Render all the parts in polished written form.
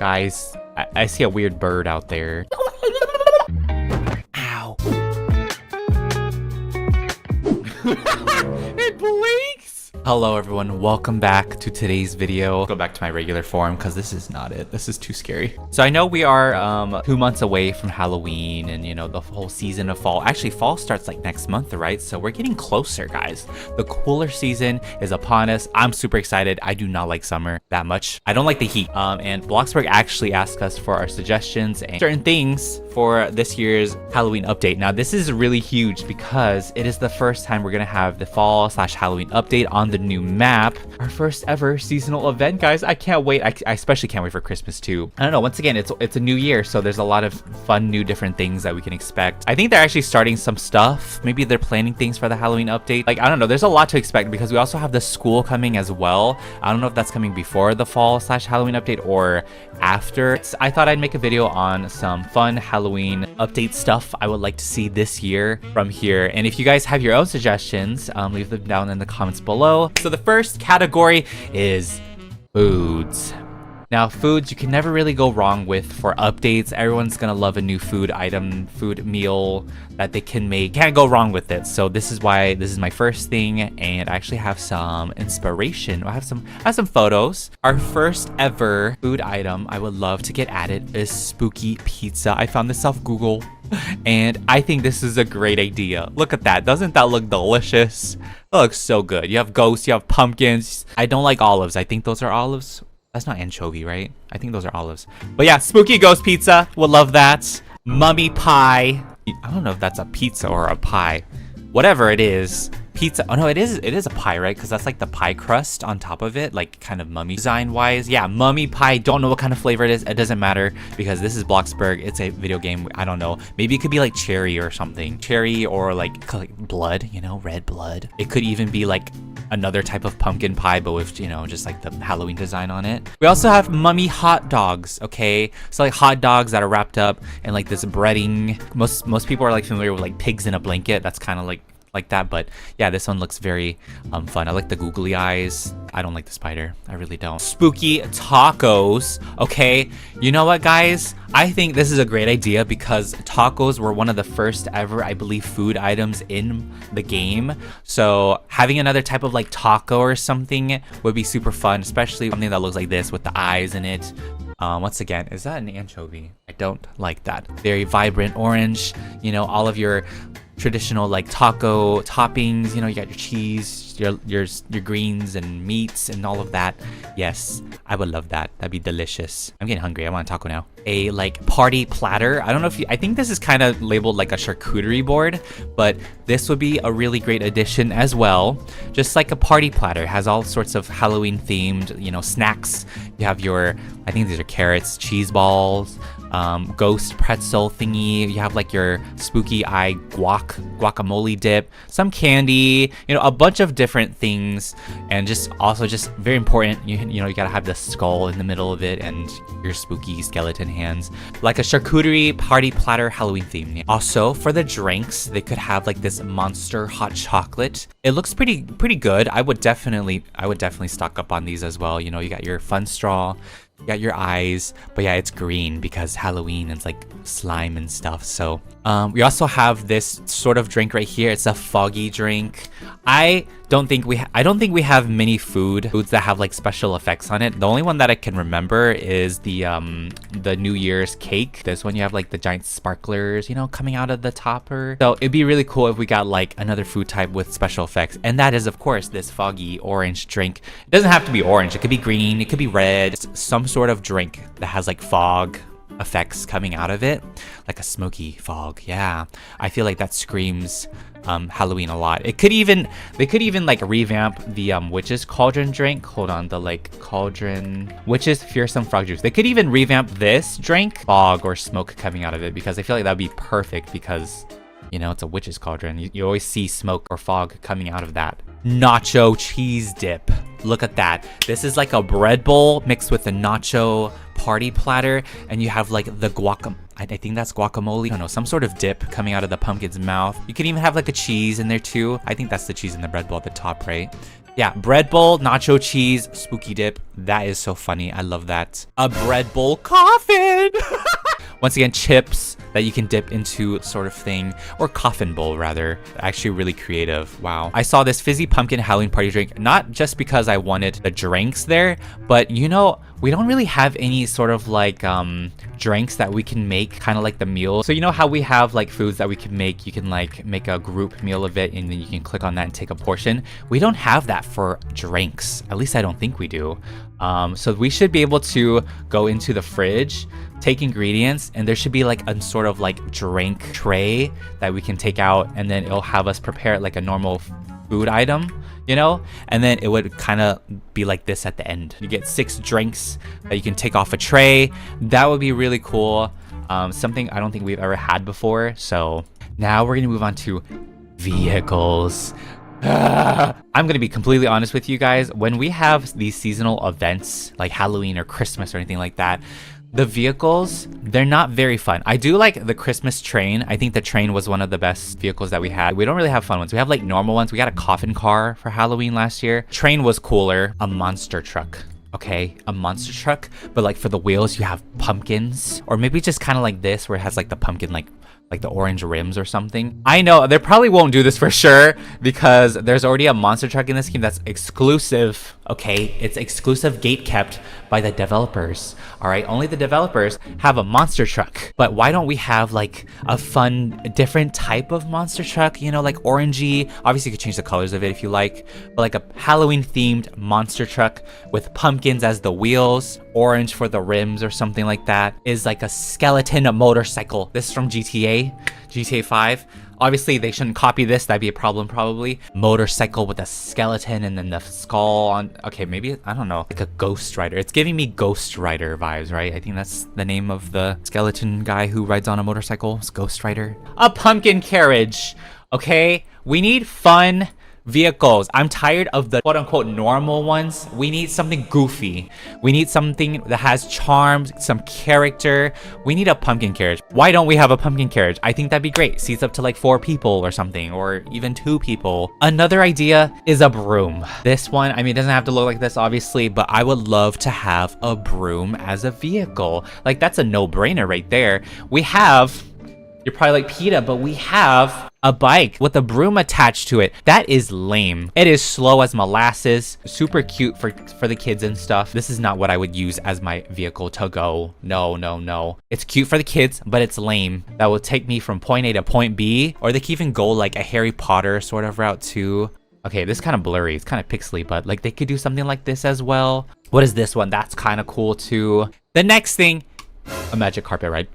Guys, I see a weird bird out there. Ow. It blinks! Hello everyone, welcome back to today's video. Go back to my regular form because this is not it. This is too scary. So I know we are 2 months away from Halloween and you know the whole season of fall. Actually, fall starts like next month, right? So we're getting closer, guys. The cooler season is upon us. I'm super excited. I do not like summer that much. I don't like the heat. And Bloxburg actually asked us for our suggestions and certain things for this year's Halloween update. Now this is really huge because it is the first time we're gonna have the fall/Halloween update on the new map. Our first ever seasonal event, guys. I can't wait. I especially can't wait for Christmas too. I don't know, once again, it's a new year, so there's a lot of fun new different things that we can expect. I think they're actually starting some stuff. Maybe they're planning things for the Halloween update. Like, I don't know, there's a lot to expect because we also have the school coming as well. I don't know if that's coming before the fall/Halloween update or after. I thought I'd make a video on some fun Halloween update stuff I would like to see this year from here. And if you guys have your own suggestions, leave them down in the comments below. So the first category is foods. Now, foods you can never really go wrong with for updates. Everyone's gonna love a new food item, food meal that they can make. Can't go wrong with it. So this is why this is my first thing, and I actually have some inspiration. I have some photos. Our first ever food item I would love to get added is spooky pizza. I found this off Google, and I think this is a great idea. Look at that. Doesn't that look delicious? That looks so good. You have ghosts, you have pumpkins. I don't like olives. I think those are olives. That's not anchovy, right? I think those are olives. But yeah, spooky ghost pizza. Would love that. Mummy pie. I don't know if that's a pizza or a pie. Whatever it is. Pizza. Oh no, it is a pie, right? Because that's like the pie crust on top of it, like kind of mummy design wise. Yeah, mummy pie. Don't know what kind of flavor it is. It doesn't matter because this is Bloxburg. It's a video game. I don't know. Maybe it could be like cherry or something. Cherry or like blood, you know, red blood. It could even be like another type of pumpkin pie, but with, you know, just like the Halloween design on it. We also have mummy hot dogs, okay? So like hot dogs that are wrapped up in like this breading. Most people are like familiar with like pigs in a blanket. That's kind of like that, but yeah, this one looks very fun. I like the googly eyes. I don't like the spider. I really don't. Spooky tacos. Okay, you know what, guys? I think this is a great idea because tacos were one of the first ever, I believe, food items in the game. So having another type of like taco or something would be super fun, especially something that looks like this with the eyes in it. Once again, is that an anchovy? I don't like that. Very vibrant orange, you know, all of your traditional like taco toppings, you know, you got your cheese, your greens and meats and all of that. Yes, I would love that. That'd be delicious. I'm getting hungry. I want a taco now. A like party platter. I don't know if I think this is kind of labeled like a charcuterie board, but this would be a really great addition as well. Just like a party platter. It has all sorts of Halloween themed, you know, snacks. You have your, I think these are carrots, cheese balls, ghost pretzel thingy. You have like your spooky eye guacamole dip, some candy, you know, a bunch of different things. And just also just very important, you know, you gotta have the skull in the middle of it and your spooky skeleton hands, like a charcuterie party platter Halloween theme. Also for the drinks, they could have like this monster hot chocolate. It looks pretty good. I would definitely stock up on these as well. You know, you got your fun straw, you got your eyes, but yeah, it's green because Halloween is like slime and stuff. So we also have this sort of drink right here. It's a foggy drink. I don't think we have many foods that have like special effects on it. The only one that I can remember is the New Year's cake. This one you have like the giant sparklers, you know, coming out of the topper. So it'd be really cool if we got like another food type with special effects, and that is of course this foggy orange drink. It doesn't have to be orange. It could be green. It could be red. It's some sort of drink that has like fog effects coming out of it, like a smoky fog. Yeah, I feel like that screams Halloween a lot. They could even like revamp the witch's cauldron drink. Hold on, the like cauldron witch's fearsome frog juice. They could even revamp this drink, fog or smoke coming out of it, because I feel like that'd be perfect because, you know, it's a witch's cauldron. You always see smoke or fog coming out of that. Nacho cheese dip. Look at that. This is like a bread bowl mixed with a nacho party platter, and you have like the I think that's guacamole. I don't know, some sort of dip coming out of the pumpkin's mouth. You can even have like a cheese in there too. I think that's the cheese in the bread bowl at the top, right? Yeah, bread bowl, nacho cheese, spooky dip. That is so funny. I love that. A bread bowl coffin. Once again, chips that you can dip into sort of thing, or coffin bowl rather. Actually really creative. Wow. I saw this fizzy pumpkin Halloween party drink, not just because I wanted the drinks there, but you know, we don't really have any sort of like drinks that we can make kind of like the meal. So you know how we have like foods that we can make, you can like make a group meal of it and then you can click on that and take a portion. We don't have that for drinks. At least I don't think we do. So we should be able to go into the fridge, take ingredients, and there should be like a sort of like drink tray that we can take out, and then it'll have us prepare it like a normal food item, you know, and then it would kind of be like this at the end. You get 6 drinks that you can take off a tray. That would be really cool. Something I don't think we've ever had before. So now we're gonna move on to vehicles. I'm gonna be completely honest with you guys. When we have these seasonal events like Halloween or Christmas or anything like that, the vehicles, they're not very fun. I do like the Christmas train. I think the train was one of the best vehicles that we had. We don't really have fun ones. We have like normal ones. We got a coffin car for Halloween last year. Train was cooler. A monster truck. Okay, a monster truck, but like for the wheels you have pumpkins, or maybe just kind of like this where it has like the pumpkin like the orange rims or something. I know they probably won't do this for sure because there's already a monster truck in this game that's exclusive. Okay, it's exclusive, gate kept by the developers. All right, only the developers have a monster truck. But why don't we have like a fun, different type of monster truck? You know, like orangey. Obviously, you could change the colors of it if you like. But like a Halloween themed monster truck with pumpkins as the wheels, orange for the rims or something like that. Is like a skeleton motorcycle. This is from GTA 5. Obviously, they shouldn't copy this. That'd be a problem, probably. Motorcycle with a skeleton and then the skull on. Okay, maybe, I don't know. Like a Ghost Rider. It's giving me Ghost Rider vibes, right? I think that's the name of the skeleton guy who rides on a motorcycle. It's Ghost Rider. A pumpkin carriage. Okay? We need fun vehicles. I'm tired of the quote-unquote normal ones. We need something goofy. We need something that has charms, some character. We need a pumpkin carriage. Why don't we have a pumpkin carriage? I think that'd be great. Seats up to like 4 people or something, or even 2 people. Another idea is a broom. This one, I mean, it doesn't have to look like this obviously, but I would love to have a broom as a vehicle. Like, that's a no-brainer right there. We have, you're probably like, Peetah, but we have a bike with a broom attached to it. That is lame. It is slow as molasses. Super cute for the kids and stuff. This is not what I would use as my vehicle to go. No, no, no. It's cute for the kids, but it's lame. That will take me from point A to point B. Or they can even go like a Harry Potter sort of route too. Okay, this is kind of blurry. It's kind of pixely, but like they could do something like this as well. What is this one? That's kind of cool too. The next thing, a magic carpet ride.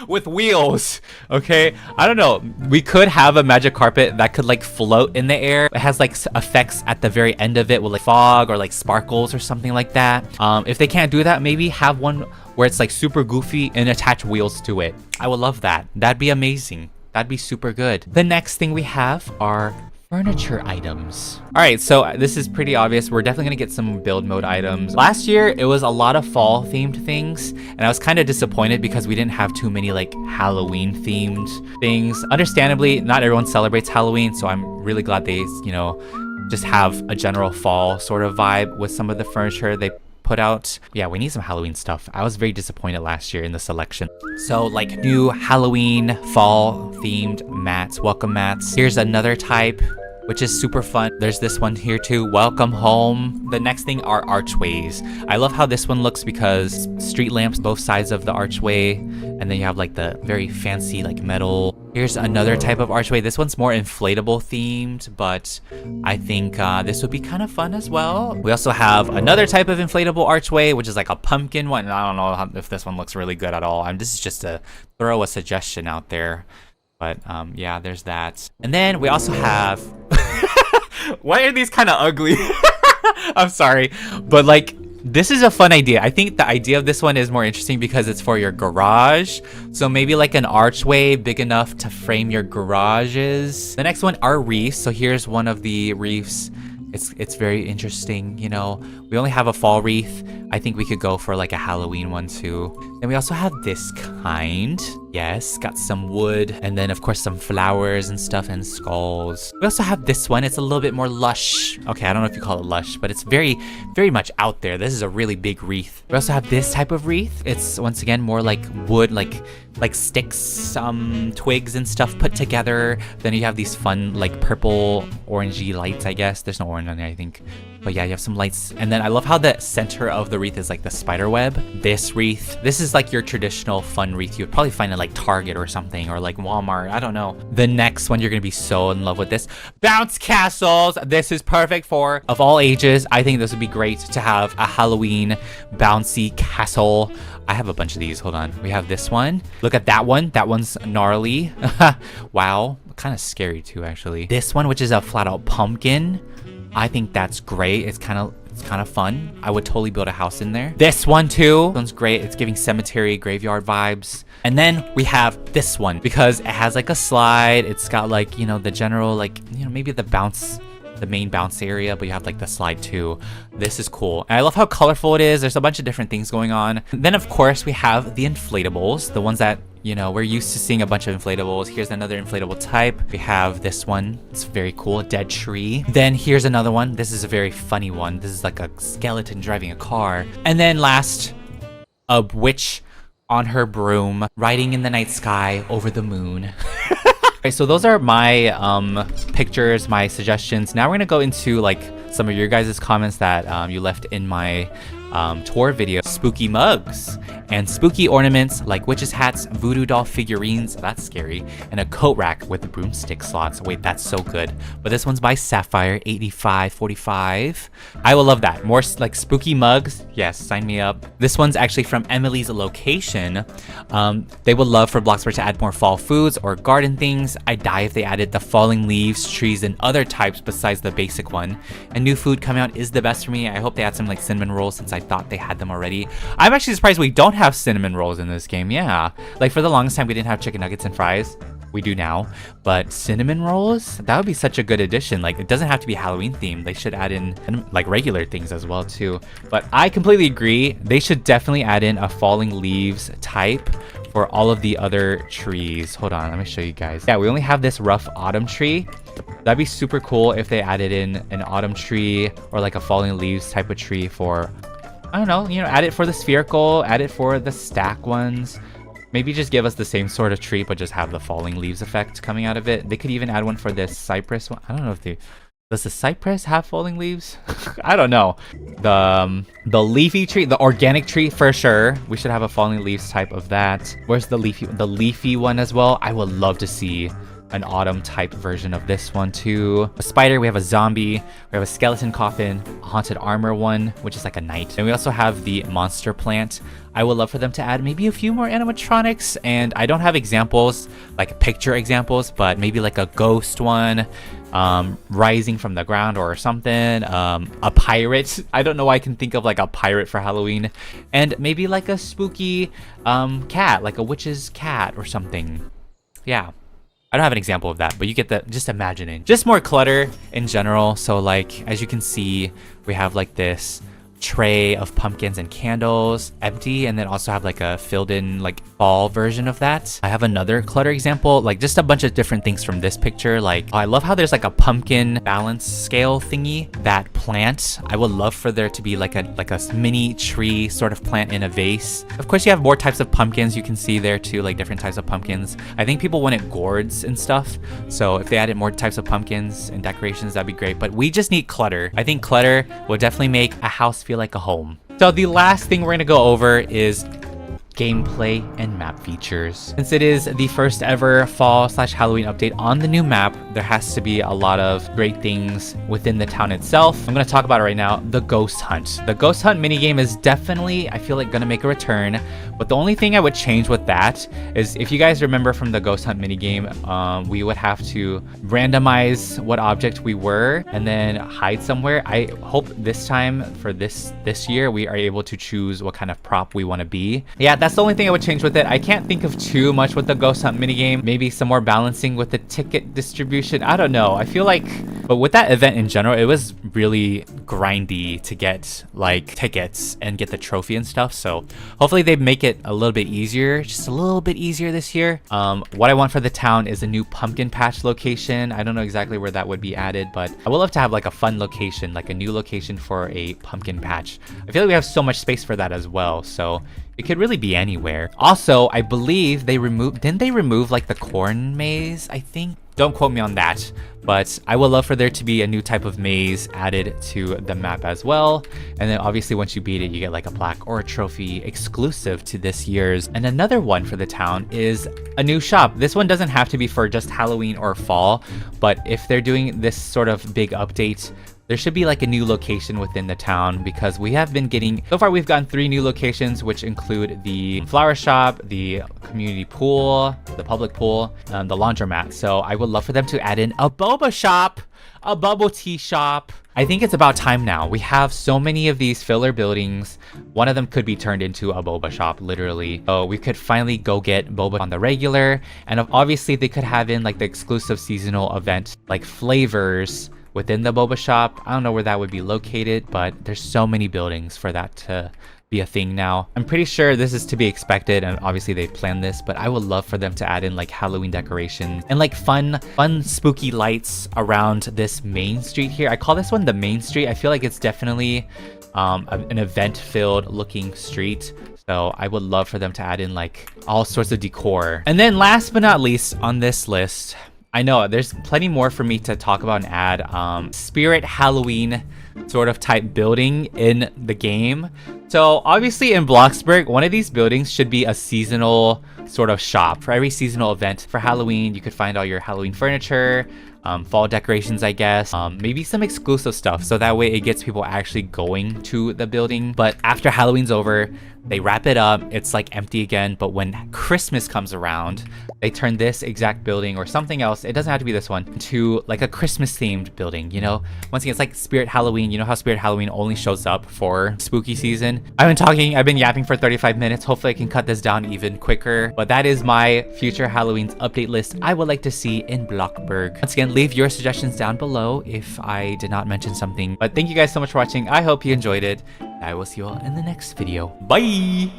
With wheels. Okay, I don't know, we could have a magic carpet that could like float in the air. It has like effects at the very end of it with like fog or like sparkles or something like that. If they can't do that, maybe have one where it's like super goofy and attach wheels to it. I would love that. That'd be amazing. That'd be super good. The next thing we have are furniture items. All right, so this is pretty obvious. We're definitely gonna get some build mode items. Last year, it was a lot of fall themed things, and I was kind of disappointed because we didn't have too many like Halloween themed things. Understandably, not everyone celebrates Halloween, so I'm really glad they, you know, just have a general fall sort of vibe with some of the furniture they put out. Yeah, we need some Halloween stuff. I was very disappointed last year in the selection. So like new Halloween fall themed mats, welcome mats. Here's another type, which is super fun. There's this one here too, welcome home. The next thing are archways. I love how this one looks because street lamps both sides of the archway, and then you have like the very fancy like metal. Here's another type of archway. This one's more inflatable themed, but I think this would be kind of fun as well. We also have another type of inflatable archway, which is like a pumpkin one. I don't know if this one looks really good at all. This is just to throw a suggestion out there. But yeah, there's that. And then we also have why are these kind of ugly? I'm sorry, but like this is a fun idea. I think the idea of this one is more interesting because it's for your garage. So maybe like an archway big enough to frame your garages. The next one are reefs. So here's one of the reefs. It's very interesting, you know. We only have a fall wreath. I think we could go for like a Halloween one too. Then we also have this kind. Yes, got some wood, and then of course some flowers and stuff and skulls. We also have this one. It's a little bit more lush. Okay, I don't know if you call it lush, but it's very much out there. This is a really big wreath. We also have this type of wreath. It's once again more like wood, like sticks, twigs and stuff put together. Then you have these fun like purple orangey lights, I guess. There's no orange on there, I think. But yeah, you have some lights. And then I love how the center of the wreath is like the spider web. This wreath, this is like your traditional fun wreath. You would probably find it like Target or something, or like Walmart. I don't know. The next one, you're going to be so in love with this. Bounce castles. This is perfect for, of all ages. I think this would be great to have a Halloween bouncy castle. I have a bunch of these. Hold on. We have this one. Look at that one. That one's gnarly. Wow. Kind of scary too, actually. This one, which is a flat out pumpkin. I think that's great. It's kind of fun. I would totally build a house in there. This one too. This one's great. It's giving cemetery, graveyard vibes. And then we have this one because it has like a slide. It's got like, you know, the general, like, you know, maybe the main bounce area, but you have like the slide too. This is cool. And I love how colorful it is. There's a bunch of different things going on. Then of course we have the inflatables, the ones that, you know, we're used to seeing a bunch of inflatables. Here's another inflatable type. We have this one. It's very cool. A dead tree. Then here's another one. This is a very funny one. This is like a skeleton driving a car. And then last, a witch on her broom riding in the night sky over the moon. Okay, so those are my pictures, my suggestions. Now we're gonna go into like some of your guys' comments that you left in my tour video. Spooky mugs and spooky ornaments like witches hats, voodoo doll figurines, that's scary, and a coat rack with broomstick slots. Wait, that's so good. But this one's by Sapphire, 8545. I will love that. More like spooky mugs. Yes, sign me up. This one's actually from Emily's Location. They would love for Bloxburg to add more fall foods or garden things. I'd die if they added the falling leaves, trees, and other types besides the basic one. And new food coming out is the best for me. I hope they add some like cinnamon rolls since I thought they had them already. I'm actually surprised we don't have cinnamon rolls in this game. Yeah, like for the longest time we didn't have chicken nuggets and fries. We do now, but cinnamon rolls, that would be such a good addition. Like it doesn't have to be Halloween themed. They should add in like regular things as well too. But I completely agree. They should definitely add in a falling leaves type for all of the other trees. Hold on, let me show you guys. Yeah, we only have this rough autumn tree. That'd be super cool if they added in an autumn tree or like a falling leaves type of tree for, I don't know, you know, add it for the spherical, add it for the stack ones. Maybe just give us the same sort of tree, but just have the falling leaves effect coming out of it. They could even add one for this cypress one. I don't know if they... Does the cypress have falling leaves? I don't know. The leafy tree, the organic tree for sure. We should have a falling leaves type of that. Where's the leafy one as well? I would love to see an autumn type version of this one too. A spider, we have a zombie, we have a skeleton coffin, a haunted armor one, which is like a knight. And we also have the monster plant. I would love for them to add maybe a few more animatronics, and I don't have examples, like picture examples, but maybe like a ghost one, rising from the ground or something, a pirate. I don't know why I can think of like a pirate for Halloween, and maybe like a spooky cat, like a witch's cat or something. Yeah. I don't have an example of that, but you get the, just imagining. Just more clutter in general. So like, as you can see, we have like this tray of pumpkins and candles, empty, and then also have like a filled in like fall version of that. I have another clutter example, like just a bunch of different things from this picture. Like, I love how there's like a pumpkin balance scale thingy. That plant, I would love for there to be like a mini tree sort of plant in a vase. Of course, you have more types of pumpkins you can see there too, like different types of pumpkins. I think people wanted gourds and stuff, so if they added more types of pumpkins and decorations, that'd be great. But we just need clutter. I think clutter will definitely make a house feel like a home. So the last thing we're gonna go over is gameplay and map features. Since it is the first ever fall/Halloween update on the new map, there has to be a lot of great things within the town itself. I'm going to talk about it right now. The ghost hunt. The ghost hunt minigame is definitely, I feel like, going to make a return. But the only thing I would change with that is, if you guys remember from the ghost hunt minigame, we would have to randomize what object we were and then hide somewhere. I hope this time for this year we are able to choose what kind of prop we want to be. Yeah, That's the only thing I would change with it. I can't think of too much with the ghost hunt minigame. Maybe some more balancing with the ticket distribution. I don't know. I feel like, but with that event in general, it was really grindy to get like tickets and get the trophy and stuff. So hopefully they make it a little bit easier, just a little bit easier this year. What I want for the town is a new pumpkin patch location. I don't know exactly where that would be added, but I would love to have like a fun location, like a new location for a pumpkin patch. I feel like we have so much space for that as well. So it could really be anywhere. Also, I believe didn't they remove like the corn maze, I think? Don't quote me on that, but I would love for there to be a new type of maze added to the map as well. And then obviously once you beat it, you get like a plaque or a trophy exclusive to this year's. And another one for the town is a new shop. This one doesn't have to be for just Halloween or fall, but if they're doing this sort of big update, there should be like a new location within the town, because we have been getting, so far we've gotten 3 new locations, which include the flower shop, the community pool, the public pool, and the laundromat. So I would love for them to add in a boba shop, a bubble tea shop. I think it's about time now. We have so many of these filler buildings. One of them could be turned into a boba shop, literally. So we could finally go get boba on the regular. And obviously they could have in like the exclusive seasonal event, like flavors within the boba shop. I don't know where that would be located, but there's so many buildings for that to be a thing now. I'm pretty sure this is to be expected, and obviously they planned this, but I would love for them to add in like Halloween decorations and like fun spooky lights around this main street here. I call this one the main street. I feel like it's definitely an event filled looking street. So I would love for them to add in like all sorts of decor. And then last but not least on this list, I know there's plenty more for me to talk about and add. Spirit Halloween sort of type building in the game. So obviously in Bloxburg, one of these buildings should be a seasonal sort of shop. For every seasonal event for Halloween, you could find all your Halloween furniture, fall decorations, I guess, maybe some exclusive stuff, so that way it gets people actually going to the building. But after Halloween's over, they wrap it up, it's like empty again. But when Christmas comes around, they turn this exact building or something else, it doesn't have to be this one, to like a Christmas themed building, you know? Once again, it's like Spirit Halloween. You know how Spirit Halloween only shows up for spooky season? I've been yapping for 35 minutes. Hopefully I can cut this down even quicker. But that is my future Halloween's update list I would like to see in Bloxburg. Once again, leave your suggestions down below if I did not mention something. But thank you guys so much for watching. I hope you enjoyed it. I will see you all in the next video. Bye!